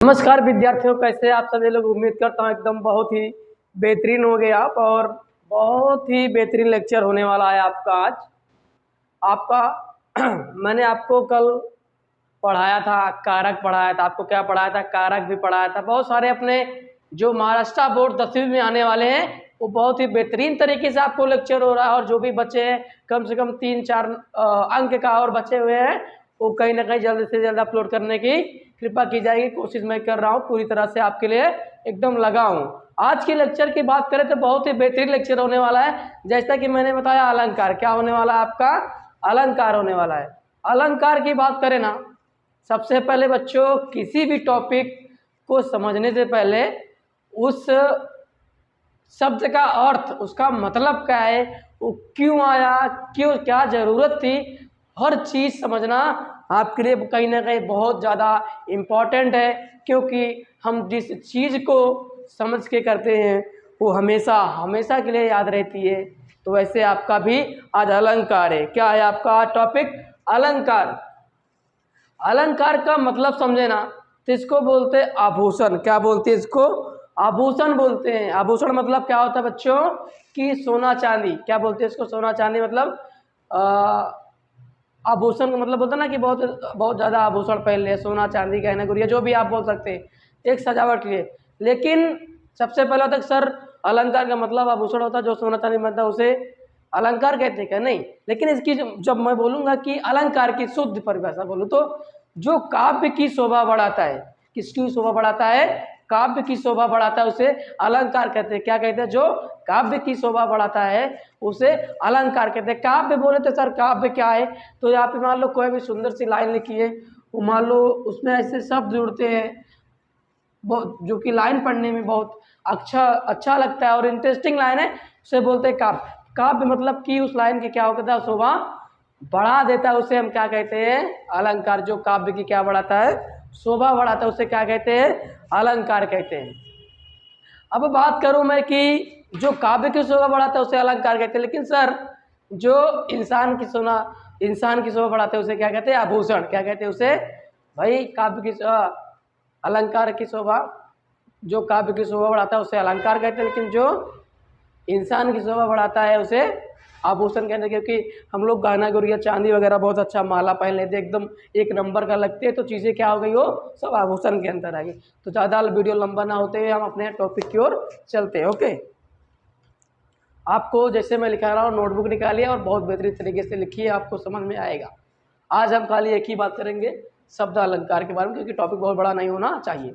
नमस्कार विद्यार्थियों, कैसे आप सभी लोग। उम्मीद करता हूँ एकदम बहुत ही बेहतरीन हो गए आप, और बहुत ही बेहतरीन लेक्चर होने वाला है आपका आज। आपका मैंने आपको कल पढ़ाया था, कारक पढ़ाया था। आपको क्या पढ़ाया था? कारक भी पढ़ाया था। बहुत सारे अपने जो महाराष्ट्र बोर्ड 10वीं में आने वाले हैं वो बहुत ही बेहतरीन तरीके से आपको लेक्चर हो रहा है, और जो भी बच्चे हैं कम से कम 3-4 अंक का और बचे हुए हैं वो कहीं ना कहीं जल्द से जल्द अपलोड करने की कृपा की जाएगी। कोशिश मैं कर रहा हूँ पूरी तरह से, आपके लिए एकदम लगा हूँ। आज के लेक्चर की बात करें तो बहुत ही बेहतरीन लेक्चर होने वाला है। जैसा कि मैंने बताया, अलंकार क्या होने वाला है आपका? अलंकार होने वाला है। अलंकार की बात करें ना, सबसे पहले बच्चों किसी भी टॉपिक को समझने से पहले उस शब्द का अर्थ, उसका मतलब क्या है, वो क्यों आया, क्यों, क्या ज़रूरत थी, हर चीज़ समझना आपके लिए कहीं ना कहीं बहुत ज़्यादा इम्पॉर्टेंट है। क्योंकि हम जिस चीज़ को समझ के करते हैं वो हमेशा हमेशा के लिए याद रहती है। तो वैसे आपका भी आज अलंकार है। क्या है आपका टॉपिक? अलंकार। अलंकार का मतलब समझे ना, तो इसको बोलते हैं आभूषण। क्या बोलते हैं इसको? आभूषण बोलते हैं। आभूषण मतलब क्या होता है बच्चों? कि सोना चांदी। क्या बोलते हैं इसको? सोना चांदी। मतलब आभूषण का मतलब होता है ना कि बहुत बहुत ज़्यादा आभूषण पहन ले, सोना चांदी गहना गुड़िया जो भी आप बोल सकते हैं, एक सजावट के लिए। लेकिन सबसे पहले होता है सर अलंकार का मतलब आभूषण होता है जो सोना चांदी बनता है उसे अलंकार कहते हैं क्या? नहीं। लेकिन इसकी जब मैं बोलूँगा कि अलंकार की शुद्ध परिभाषा बोलूँ तो जो काव्य की शोभा बढ़ाता है, किसकी शोभा बढ़ाता है? काव्य की शोभा बढ़ाता है, उसे अलंकार कहते हैं। क्या कहते हैं? जो काव्य की शोभा बढ़ाता है उसे अलंकार कहते हैं। काव्य बोले तो सर काव्य क्या है? तो यहाँ पे मान लो कोई भी सुंदर सी लाइन लिखी है, वो मान लो उसमें ऐसे शब्द जुड़ते हैं जो कि लाइन पढ़ने में बहुत अच्छा लगता है और इंटरेस्टिंग लाइन है, उसे बोलते हैं काव्य। काव्य मतलब कि उस लाइन की क्या होता है? शोभा बढ़ा देता है, उसे हम क्या कहते हैं? अलंकार। जो काव्य की क्या बढ़ाता है? शोभा बढ़ाता है, उसे क्या कहते हैं? अलंकार कहते हैं। अब बात करूं मैं कि जो काव्य की शोभा बढ़ाता है उसे अलंकार कहते हैं, लेकिन सर जो इंसान की शोभा बढ़ाते हैं उसे क्या कहते हैं? आभूषण। क्या कहते हैं उसे? भाई काव्य की अलंकार की शोभा, जो काव्य की शोभा बढ़ाता है उसे अलंकार कहते हैं, लेकिन जो इंसान की शोभा बढ़ाता है उसे आभूषण कहते हैं। क्योंकि हम लोग गहना गुड़िया चांदी वगैरह बहुत अच्छा माला पहन लेते हैं, एकदम एक नंबर का लगते हैं, तो चीज़ें क्या हो गई, वो सब आभूषण के अंदर आ गई। तो ज़्यादा वीडियो लंबा ना होते हुए हम अपने टॉपिक की ओर चलते हैं। ओके, आपको जैसे मैं लिखा रहा हूँ नोटबुक निकालिए और बहुत बेहतरीन तरीके से लिखिए, आपको समझ में आएगा। आज हम खाली एक ही बात करेंगे, शब्द अलंकार के बारे में, क्योंकि टॉपिक बहुत बड़ा नहीं होना चाहिए।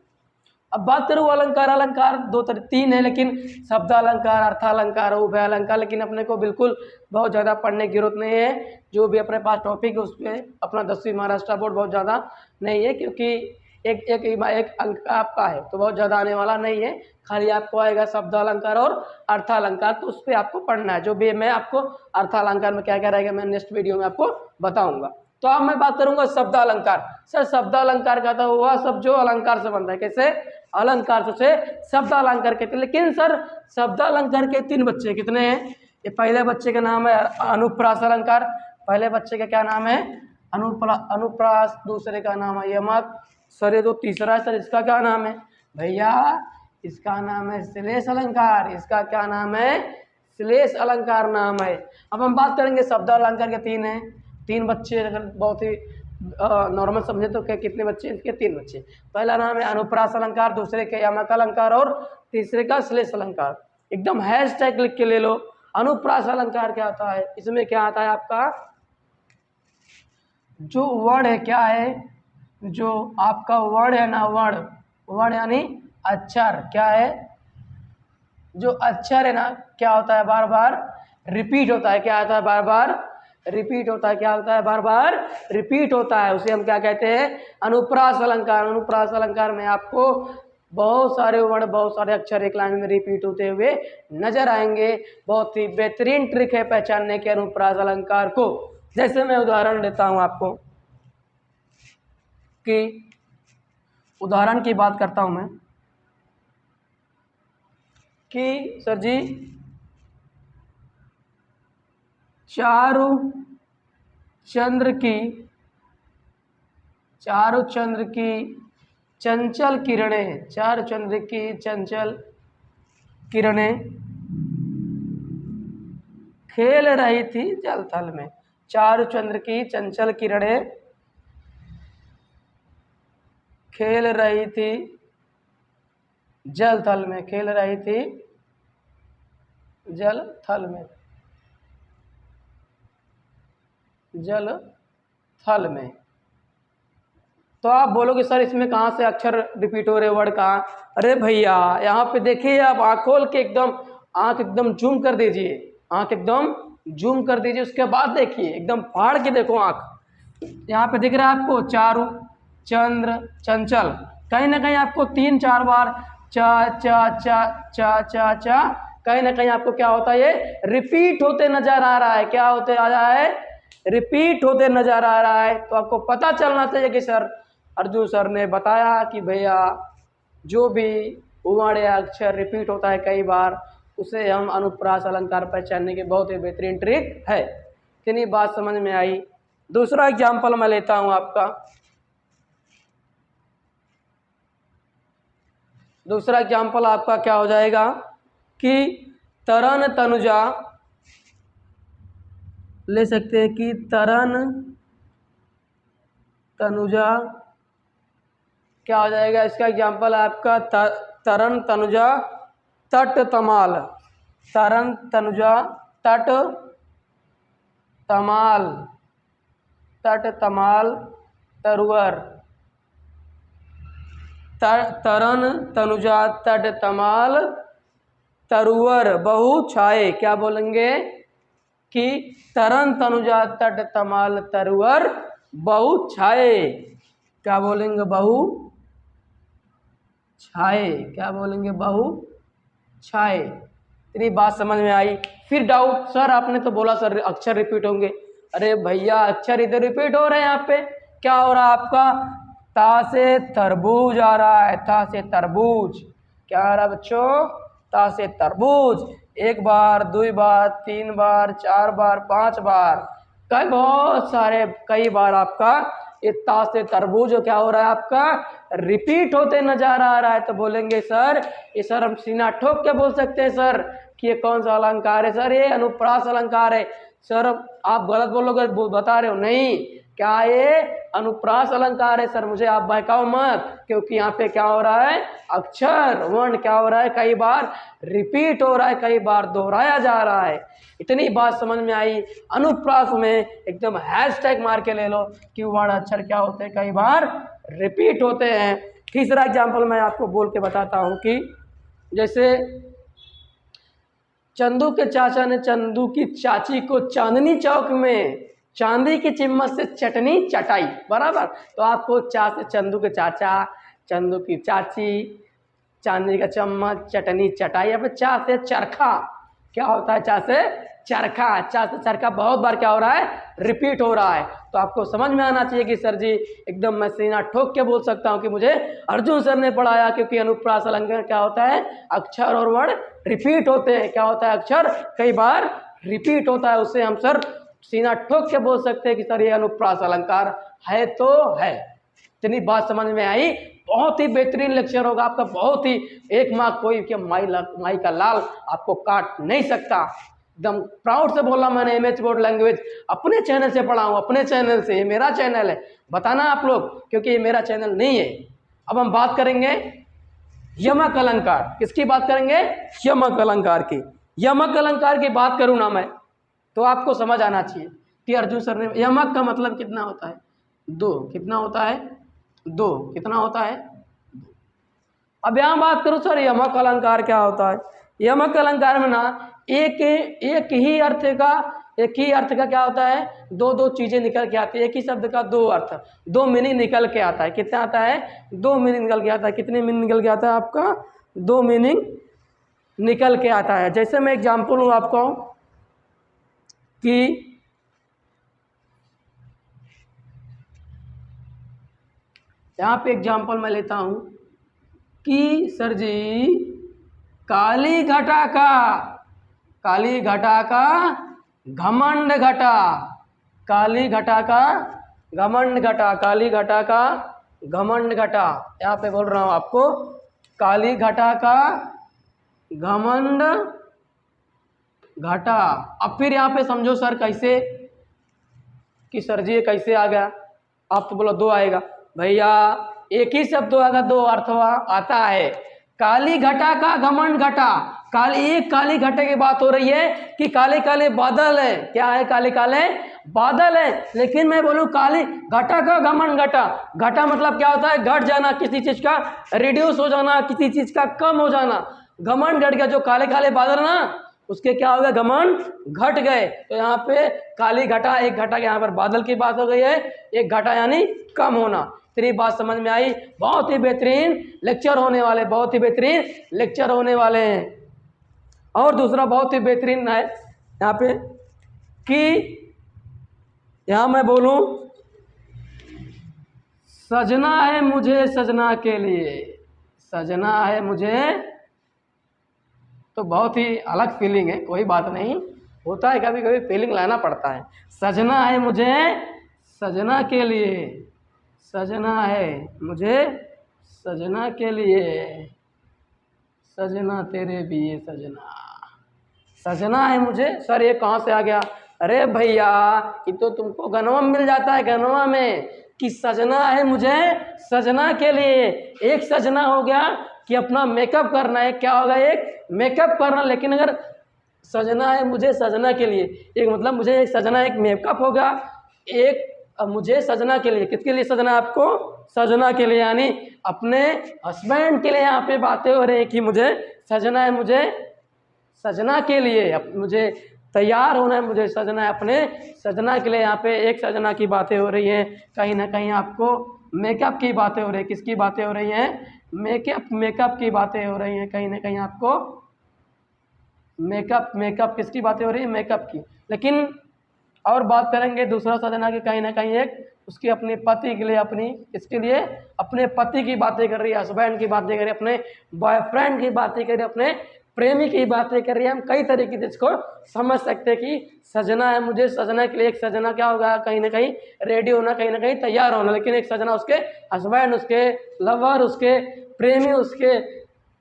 अब बात करूँ अलंकार। अलंकार तीन है, लेकिन शब्द अलंकार, अर्थालंकार, उभय अलंकार। लेकिन अपने को बिल्कुल बहुत ज़्यादा पढ़ने की जरूरत नहीं है। जो भी अपने पास टॉपिक है उस पर अपना 10वीं महाराष्ट्र बोर्ड बहुत ज़्यादा नहीं है, क्योंकि एक अंक आपका है तो बहुत ज़्यादा आने वाला नहीं है। खाली आपको आएगा शब्द अलंकार और अर्थालंकार, तो उस पर आपको पढ़ना है। जो भी मैं आपको अर्थालंकार में क्या क्या रहेगा मैं नेक्स्ट वीडियो में आपको बताऊँगा। तो अब मैं बात करूँगा शब्द अलंकार। सर शब्द अलंकार का था हुआ सब जो अलंकार से बनता है। कैसे? अलंकार से शब्द अलंकार कहते हैं। लेकिन सर शब्द अलंकार के 3 बच्चे कितने हैं? ये पहले बच्चे का नाम है अनुप्रास अलंकार। पहले बच्चे का क्या नाम है? अनुप्रास। दूसरे का नाम है यमक। सर ये तो तीसरा है, सर इसका क्या नाम है? भैया इसका नाम है श्लेष अलंकार। इसका क्या नाम है? श्लेष अलंकार नाम है। अब हम बात करेंगे शब्द अलंकार के 3 हैं। 3 बच्चे, अगर बहुत ही नॉर्मल समझे तो क्या कितने बच्चे? इसके 3 बच्चे। पहला नाम है अनुप्रास अलंकार, दूसरे के यमक अलंकार और तीसरे का श्लेष अलंकार। एकदम हैशटैग लिख के ले लो। अनुप्रास अलंकार क्या होता है? इसमें क्या आता है आपका? जो वर्ड है, क्या है? जो आपका वर्ड है ना, वर्ड यानी अक्षर। क्या है? जो अक्षर है ना, क्या होता है? बार बार रिपीट होता है। क्या होता है? बार बार रिपीट होता है। क्या होता है? बार बार रिपीट होता है। उसे हम क्या कहते हैं? अनुप्रास अलंकार। अनुप्रास अलंकार में आपको बहुत सारे वर्ड, बहुत सारे अक्षर एक लाइन में रिपीट होते हुए नजर आएंगे। बहुत ही बेहतरीन ट्रिक है पहचानने के अनुप्रास अलंकार को। जैसे मैं उदाहरण देता हूं आपको, कि उदाहरण की बात करता हूं मैं कि सर जी चारु चंद्र की चंचल किरणें, चार चंद्र की चंचल किरणें खेल रही थी जल थल में। चार चंद्र की चंचल किरणें खेल रही थी जल थल में, खेल रही थी जल थल में, जल थल में। तो आप बोलोगे सर इसमें कहाँ से अक्षर रिपीट हो रहे, वर्ड कहाँ? अरे भैया यहाँ पे देखिए, आप आँख खोल के एकदम, आँख एकदम जूम कर दीजिए, आँख एकदम जूम कर दीजिए, उसके बाद देखिए, एकदम फाड़ के देखो आँख। यहाँ पे दिख रहा है आपको चारु, चंद्र, चंचल, कहीं ना कहीं आपको 3-4 बार चा चा चा चा चा चा कहीं ना कहीं आपको क्या होता है, ये रिपीट होते नजर आ रहा है। क्या होते आ रहा है? रिपीट होते नजर आ रहा है। तो आपको पता चलना चाहिए कि सर अर्जुन सर ने बताया कि भैया जो भी वर्ण या अक्षर रिपीट होता है कई बार, उसे हम अनुप्रास अलंकार पहचानने की बहुत ही बेहतरीन ट्रिक है। इतनी बात समझ में आई। दूसरा एग्जाम्पल मैं लेता हूं आपका। दूसरा एग्जाम्पल आपका क्या हो जाएगा कि तरन तनुजा, ले सकते हैं कि तरन तनुजा क्या हो जाएगा? इसका एग्जाम्पल आपका तरन तनुजा तट तमाल, तरन तनुजा तट तमाल, तट तमाल तरुवर, तरन तनुजा तट तमाल तरुवर बहु छाए। क्या बोलेंगे कि तरन तनुजा तट तमाल तरुवर बहु छाए। क्या बोलेंगे? बहु छाए। क्या बोलेंगे? बहु छाए। इतनी बात समझ में आई। फिर डाउट, सर आपने तो बोला सर अक्षर रिपीट होंगे। अरे भैया अक्षर इधर रिपीट हो रहे हैं। यहाँ पे क्या हो रहा है आपका? ता से तरबूज आ रहा है, ता से तरबूज। क्या आ रहा है बच्चों? ता से तरबूज। 1 बार, 2 बार, 3 बार, 4 बार, 5 बार, कई बहुत सारे कई बार आपका ये ता से तरबूज क्या हो रहा है आपका? रिपीट होते नजर आ रहा है। तो बोलेंगे सर ये, सर हम सीना ठोक के बोल सकते हैं सर कि ये कौन सा अलंकार है? सर ये अनुप्रास अलंकार है। सर आप गलत बोलोगे, बता रहे हो नहीं, क्या ये अनुप्रास अलंकार है? सर मुझे आप बहकाओ मत, क्योंकि यहाँ पे क्या हो रहा है? अक्षर वर्ण क्या हो रहा है? कई बार रिपीट हो रहा है, कई बार दोहराया जा रहा है। इतनी बात समझ में आई। अनुप्रास में एकदम हैशटैग मार के ले लो कि वर्ण अक्षर क्या होते हैं, कई बार रिपीट होते हैं। तीसरा एग्जाम्पल मैं आपको बोल के बताता हूँ कि जैसे चंदू के चाचा ने चंदू की चाची को चांदनी चौक में चांदी की चिम्मच से चटनी चटाई, बराबर। तो आपको चा से चंदू के चाचा, चंदू की चाची, चांदी का चम्मच, चटनी चटाई। अब चा से चरखा क्या होता है? चा से चरखा, चा से चरखा बहुत बार क्या हो रहा है? रिपीट हो रहा है। तो आपको समझ में आना चाहिए कि सर जी एकदम मैं सीना ठोक के बोल सकता हूँ कि मुझे अर्जुन सर ने पढ़ाया, क्योंकि अनुप्रास अलंकार क्या होता है? अक्षर और वर्ण रिपीट होते हैं। क्या होता है? अक्षर कई बार रिपीट होता है, उससे हम सर सीना ठोक के बोल सकते हैं कि सर ये अनुप्रास अलंकार है तो है। इतनी बात समझ में आई। बहुत ही बेहतरीन लेक्चर होगा आपका, बहुत ही एक मार्क कोई के माई का लाल आपको काट नहीं सकता। एकदम प्राउड से बोला मैंने, एमएच बोर्ड लैंग्वेज अपने चैनल से पढ़ा हूँ, अपने चैनल से। ये मेरा चैनल है, बताना आप लोग, क्योंकि ये मेरा चैनल नहीं है। अब हम बात करेंगे यमक अलंकार। किसकी बात करेंगे? यमक अलंकार की। यमक अलंकार की बात करूँ ना मैं, तो आपको समझ आना चाहिए कि अर्जुन सर ने यमक का मतलब कितना होता है? 2। कितना होता है? 2। कितना होता है? अब यहाँ बात करूँ सर यमक अलंकार क्या होता है? यमक अलंकार में ना एक ही अर्थ का क्या होता है? 2 चीजें निकल के आती है। एक ही शब्द का 2 अर्थ, 2 मीनिंग निकल के आता है। कितना आता है? 2 मीनिंग निकल के आता है। कितने मीनिंग निकल के आता है आपका? 2 मीनिंग निकल के आता है। जैसे मैं एग्जाम्पल हूँ आपको कि यहाँ पे एग्जाम्पल मैं लेता हूँ कि सर जी काली घटा का घमंड घटा, काली घटा का घमंड घटा, काली घटा का घमंड घटा, यहाँ पे बोल रहा हूँ आपको काली घटा का घमंड घटा। अब फिर यहाँ पे समझो सर कैसे कि सर जी ये कैसे आ गया, आप तो बोलो दो आएगा, भैया एक ही शब्द आएगा दो अर्थ आता है। काली घटा का घमंड घटा, एक काली घटे की बात हो रही है कि काले काले बादल है, क्या है काले काले बादल है, लेकिन मैं बोलूं काली घटा का घमंड घटा। घटा मतलब क्या होता है, घट जाना, किसी चीज का रिड्यूस हो जाना, किसी चीज का कम हो जाना। घमंड घट गया, जो काले काले बादल ना उसके क्या हो गया, घमंड घट गए। तो यहाँ पे काली घटा, एक घटा के यहाँ पर बादल की बात हो गई है, एक घटा यानी कम होना। तेरी बात समझ में आई, बहुत ही बेहतरीन लेक्चर होने वाले, बहुत ही बेहतरीन लेक्चर होने वाले हैं। और दूसरा बहुत ही बेहतरीन है यहाँ पे कि यहाँ मैं बोलूँ सजना है मुझे सजना के लिए, सजना है मुझे, तो बहुत ही अलग फीलिंग है, कोई बात नहीं, होता है कभी कभी फीलिंग लाना पड़ता है। सजना है मुझे सजना के लिए, सजना है मुझे सजना के लिए, सजना तेरे लिए सजना, सजना है मुझे। सर ये कहाँ से आ गया, अरे भैया ये तो तुमको गनवा में मिल जाता है, गनवा में कि सजना है मुझे सजना के लिए। एक सजना हो गया कि अपना मेकअप करना है, क्या होगा, एक मेकअप करना। लेकिन अगर सजना है मुझे सजना के लिए, एक मतलब मुझे एक सजना, एक मेकअप होगा, एक मुझे सजना के लिए, किसके लिए सजना, आपको सजना के लिए, यानी अपने हस्बैंड के लिए यहाँ पे बातें हो रही है कि मुझे सजना है मुझे सजना के लिए, मुझे तैयार होना है, मुझे सजना है अपने सजना के लिए। यहाँ पे एक सजना की बातें हो रही हैं, कहीं ना कहीं आपको मेकअप की बातें हो रही है, किसकी बातें हो रही हैं, मेकअप की बातें हो रही हैं, कहीं ना कहीं आपको मेकअप किसकी बातें हो रही है, मेकअप की। लेकिन और बात करेंगे दूसरा सजना की, कहीं ना कहीं एक उसकी अपने पति के लिए, अपनी इसके लिए अपने पति की बातें कर रही है, हस्बैंड की बातें कर रही है, अपने बॉयफ्रेंड की बातें कर रही है, अपने प्रेमी की बातें कर रही है। हम कई तरीके से इसको समझ सकते हैं कि सजना है मुझे सजना के लिए, एक सजना क्या होगा, कहीं ना कहीं रेडी होना, कहीं ना कहीं तैयार होना। लेकिन एक सजना उसके हस्बैंड, उसके लवर, उसके प्रेमी, उसके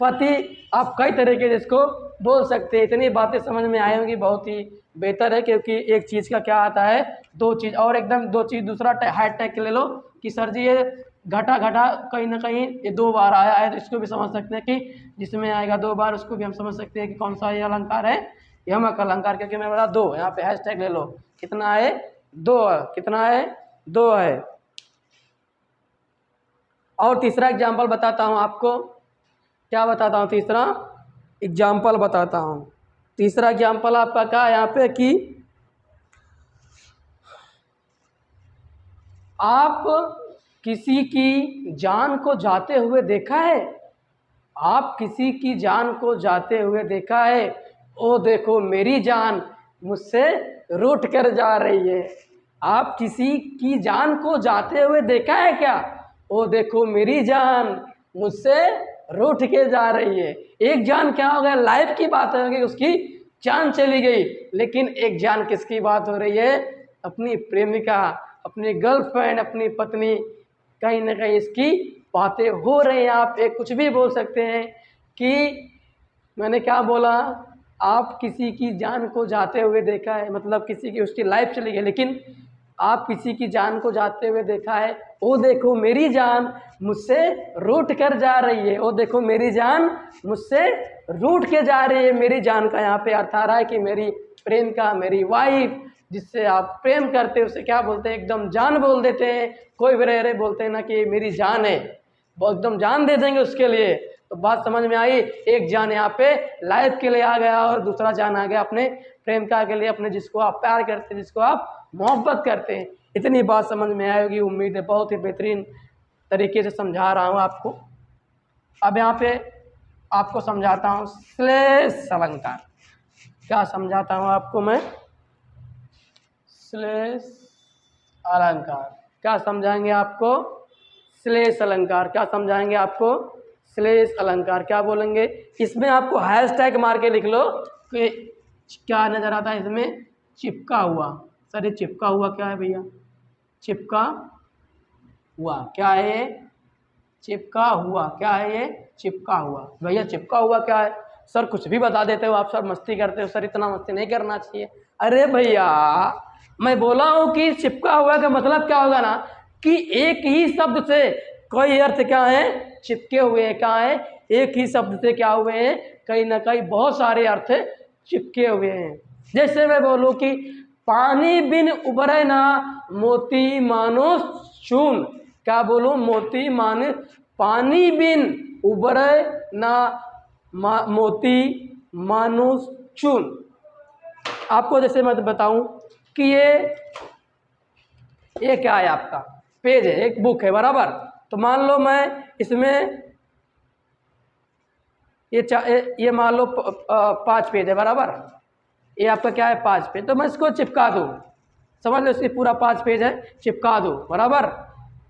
पति, आप कई तरीके से इसको बोल सकते हैं। इतनी बातें समझ में आई होंगी, बहुत ही बेहतर है, क्योंकि एक चीज़ का क्या आता है, दो चीज़, और एकदम दो चीज़ दूसरा हैशटैग ले लो कि सर जी ये घटा घटा कहीं ना कहीं ये दो बार आया है, तो इसको भी समझ सकते हैं कि जिसमें आएगा दो बार उसको भी हम समझ सकते हैं कि कौन सा ये अलंकार है, यमक अलंकार, क्योंकि मैं बोला दो, यहाँ पे हैशटैग ले लो, कितना है, दो है, कितना है, दो है। और तीसरा एग्जाम्पल बताता हूँ आपको, क्या बताता हूँ, तीसरा एग्जाम्पल बताता हूँ। तीसरा एग्जाम्पल आपका क्या है यहाँ पे कि आप किसी की जान को जाते हुए देखा है, आप किसी की जान को जाते हुए देखा है, ओ देखो मेरी जान मुझसे रूठ कर जा रही है। आप किसी की जान को जाते हुए देखा है क्या, ओ देखो मेरी जान मुझसे रूठ के जा रही है। एक जान क्या हो गया, लाइफ की बात होगी, उसकी जान चली गई, लेकिन एक जान किसकी बात हो रही है, अपनी प्रेमिका, अपनी गर्लफ्रेंड, अपनी पत्नी, कहीं ना कहीं इसकी बातें हो रही हैं। आप एक कुछ भी बोल सकते हैं कि मैंने क्या बोला, आप किसी की जान को जाते हुए देखा है, मतलब किसी की उसकी लाइफ चली गई, लेकिन आप किसी की जान को जाते हुए देखा है, ओ देखो मेरी जान मुझसे रूठ कर जा रही है, ओ देखो मेरी जान मुझसे रूठ के जा रही है। मेरी जान का यहाँ पे अर्थ आ रहा है कि मेरी प्रेम का, मेरी वाइफ, जिससे आप प्रेम करते हो उसे क्या बोलते हैं, एकदम जान बोल देते हैं। कोई भी रहे बोलते हैं ना कि मेरी जान है, वो एकदम जान दे देंगे उसके लिए। तो बात समझ में आई, एक जान यहाँ पे लाइफ के लिए आ गया और दूसरा जान आ गया अपने प्रेमिका के लिए, अपने जिसको आप प्यार करते हैं, जिसको आप मोहब्बत करते हैं। इतनी बात समझ में आएगी, उम्मीद है बहुत ही बेहतरीन तरीके से समझा रहा हूँ आपको। अब यहाँ पे आपको समझाता हूँ श्लेष अलंकार। क्या समझाता हूँ आपको मैं, श्लेष अलंकार क्या समझाएंगे आपको, श्लेष अलंकार क्या समझाएंगे आपको, श्लेष अलंकार क्या बोलेंगे। इसमें आपको हैशटैग मार के लिख लो कि क्या नजर आता है इसमें, चिपका हुआ। सर ये चिपका हुआ क्या है भैया, चिपका हुआ क्या है, चिपका हुआ, क्या है ये? चिपका हुआ। भैया चिपका हुआ क्या है? सर कुछ भी बता देते हो आप, सर मस्ती करते हो, सर इतना मस्ती नहीं करना चाहिए। अरे भैया मैं बोला हूँ कि चिपका हुआ का मतलब क्या होगा ना, कि एक ही शब्द से कई अर्थ क्या है? चिपके हुए हैं। क्या है? एक ही शब्द से क्या हुए हैं? कहीं ना कहीं बहुत सारे अर्थ चिपके हुए हैं। जैसे मैं बोलूँ कि पानी बिन उबरे ना मोती मानो चून। क्या बोलूँ? मोती माने, पानी बिन उबरे ना मोती मानो चून। आपको जैसे मैं बताऊं कि ये क्या है? आपका पेज है, एक बुक है, बराबर। तो मान लो मैं इसमें ये मान लो 5 पेज है, बराबर। ये आपका क्या है? 5 पेज। तो मैं इसको चिपका दूँ, समझ लो इसके पूरा 5 पेज है, चिपका दूँ, बराबर।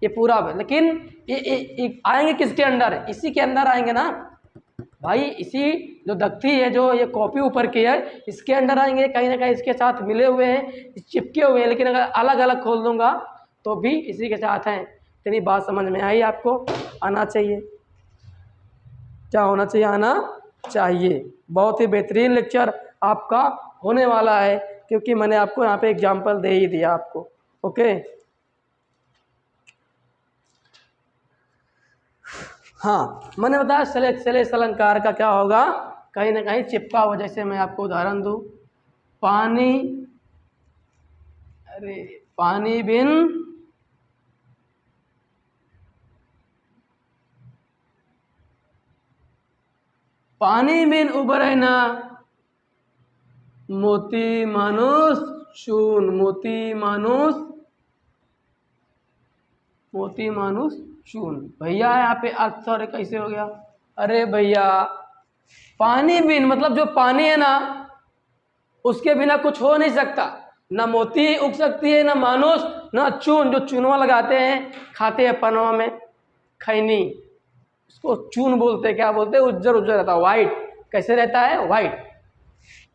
ये पूरा, लेकिन ये आएंगे किसके अंडर? इसी के अंदर आएंगे ना भाई। इसी जो दख्ती है, जो ये कॉपी ऊपर की है, इसके अंदर आएंगे, कहीं ना कहीं इसके साथ मिले हुए हैं, चिपके हुए हैं। लेकिन अगर अलग अलग खोल दूंगा तो भी इसी के साथ हैं। इतनी बात समझ में आई आपको? आना चाहिए, क्या होना चाहिए? आना चाहिए। बहुत ही बेहतरीन लेक्चर आपका होने वाला है, क्योंकि मैंने आपको यहाँ पे एग्जाम्पल दे ही दिया आपको। ओके, हाँ मैंने बताया श्लेष अलंकार का क्या होगा? कहीं ना कहीं चिपका हो। जैसे मैं आपको उदाहरण दूं, पानी, अरे पानी बिन उबरे ना मोती मानुष चून। मोती मानुष चून। भैया यहाँ पे अर्थ सॉरी कैसे हो गया? अरे भैया पानी बिन मतलब जो पानी है ना, उसके बिना कुछ हो नहीं सकता। ना मोती उग सकती है, ना मानुष, ना चून, जो चूनवा लगाते हैं, खाते हैं पनवा में, खैनी, उसको चून बोलते हैं। क्या बोलते हैं? उज्जर उज्जर रहता है, वाइट। कैसे रहता है? वाइट।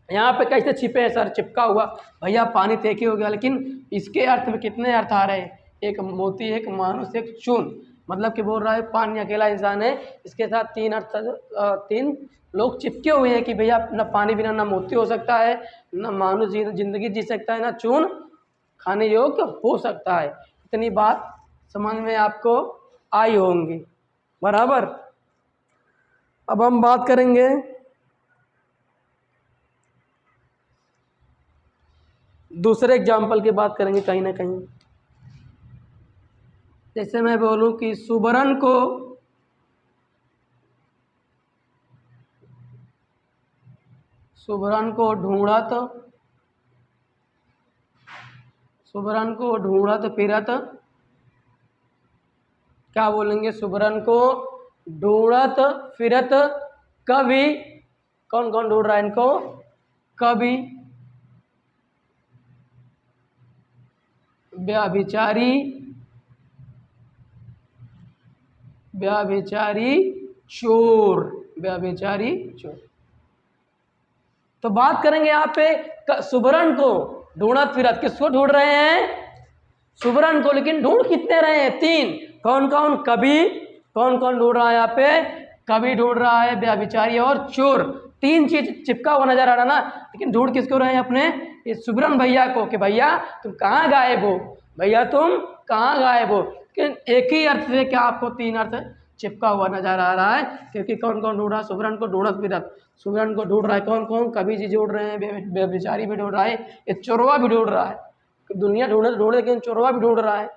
यहाँ पे कैसे छिपे हैं सर? चिपका हुआ। भैया पानी तो एक ही हो गया, लेकिन इसके अर्थ में कितने अर्थ आ रहे हैं? एक मोती, एक मानुष, एक चून। मतलब कि बोल रहा है पानी अकेला इंसान है, इसके साथ 3 अर्थ, 3 लोग चिपके हुए हैं कि भैया न पानी बिना ना मोती हो सकता है, न मानुष जिंदगी जी सकता है, ना चून खाने योग्य हो सकता है। इतनी बात समझ में आपको आई होंगी, बराबर। अब हम बात करेंगे दूसरे एग्जाम्पल की बात करेंगे कहीं ना कहीं। जैसे मैं बोलूं कि सुबरन को ढूंढत फिरत, क्या बोलेंगे? सुबरन को ढूंढत फिरत कभी, कौन कौन ढूंढ रहा है इनको? कभी व्यभिचारी चोर। तो बात करेंगे यहाँ पे सुबरन को ढूंढत फिरत। किसको ढूंढ रहे हैं? सुबरन को। लेकिन ढूंढ कितने रहे हैं? 3। कौन कौन? कभी, कौन कौन ढूंढ रहा है यहाँ पे? कभी ढूंढ रहा है, व्यभिचारी और चोर। 3 चीज चिपका हुआ नजर आ रहा ना, लेकिन ढूंढ किसको रहे हैं? अपने ये सुबरन भैया को, कि भैया तुम कहाँ गायब हो, भैया तुम कहाँ गायब हो। लेकिन एक ही अर्थ से क्या आपको 3 अर्थ चिपका हुआ नजर आ रहा है, क्योंकि कौन कौन ढूंढ रहा है? सुबरन को ढूंढत फिरत, सुबरन को ढूंढ रहा है कौन कौन? कभी जी ढूंढ रहे हैं, व्यभिचारी भी ढूंढ रहा है, ये चोरवा भी ढूंढ रहा है। दुनिया ढूंढ लेकिन चोरवा भी ढूंढ रहा है।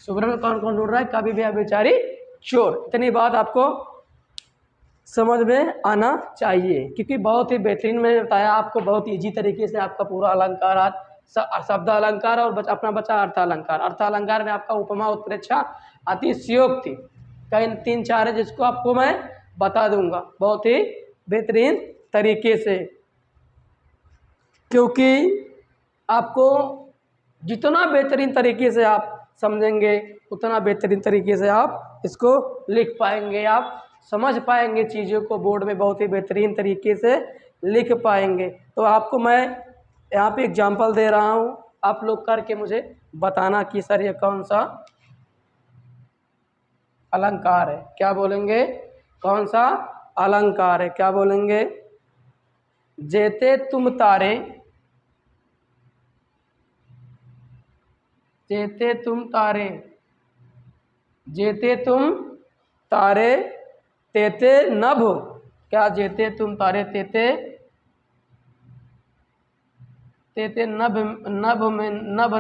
सुबरन में कौन कौन ढूंढ रहा है? कभी व्यभिचारी चोर। इतनी बात आपको समझ में आना चाहिए, क्योंकि बहुत ही बेहतरीन मैंने बताया आपको, बहुत ईजी तरीके से आपका पूरा अलंकार, शब्द अलंकार और अपना बचा अर्थ अलंकार। अर्थ अलंकार में आपका उपमा, उत्प्रेक्षा, अतिशयोक्ति, कई 3-4 है, जिसको आपको मैं बता दूंगा बहुत ही बेहतरीन तरीके से, क्योंकि आपको जितना बेहतरीन तरीके से आप समझेंगे, उतना बेहतरीन तरीके से आप इसको लिख पाएंगे, आप समझ पाएंगे चीज़ों को, बोर्ड में बहुत ही बेहतरीन तरीके से लिख पाएंगे। तो आपको मैं यहाँ पे एग्जांपल दे रहा हूँ, आप लोग करके मुझे बताना कि सर ये कौन सा अलंकार है। क्या बोलेंगे? कौन सा अलंकार है? क्या बोलेंगे? जेते तुम तारे, जेते तुम तारे, जेते तुम तारे तेते नभ। क्या? जेते तुम तारे तेते, तेते नभ, नभ में नभ